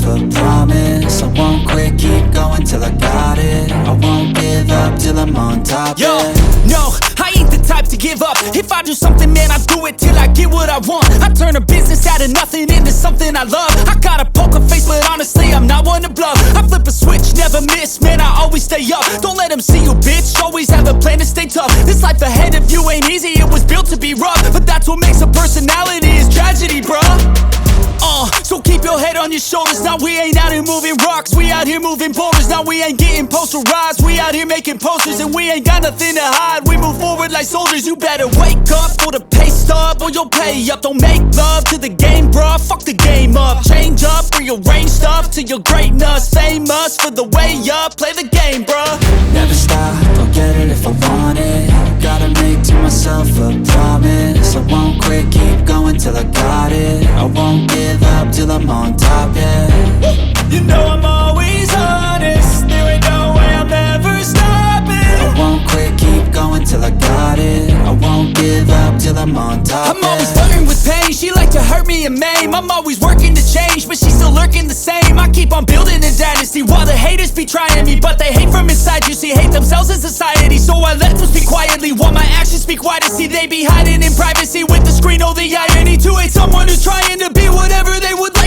a promise. I won't quit, keep going till I got it. I won't give up till I'm on top. Yo, no, I ain't the type to give up. If I do something, man, I do it till I get what I want. I turn a business out of nothing into something I love. I got a poker face, but honestly, I'm not one to bluff. I flip a switch, never miss, man, I always stay up. Don't let them see you, bitch, always have a plan to stay tough. This life ahead of you ain't easy, it was built to be rough. But that's what makes a personality, is tragedy, bruh. So keep your head on your shoulders. Now we ain't out here moving rocks, we out here moving boulders. Now we ain't getting posterized, we out here making posters. And we ain't got nothing to hide, we move forward like soldiers. You better wake up for the pay stub, or you'll pay up. Don't make love to the game, bruh, fuck the game up. Change up, rearrange stuff to your greatness. Famous for the way up, play the game, bruh. Never stop, I'll get it if I want it. Gotta make to myself a promise. I won't quit, keep going till I got it. I won't give up till I'm on top, yeah. You know I'm always honest, there ain't no way I'm ever stopping. I won't quit, keep going till I got it. I won't give up till I'm on top, I'm always flirting with pain, she like to hurt me and maim. I'm always working to change, but she's still lurking the same. I keep on building a dynasty while the haters be trying me. But they hate from inside, you see, hate themselves in society. So I let them speak quietly while my actions speak wider. See, they be hiding in privacy with the screen, oh the irony. To hate someone who's trying to be whatever they would like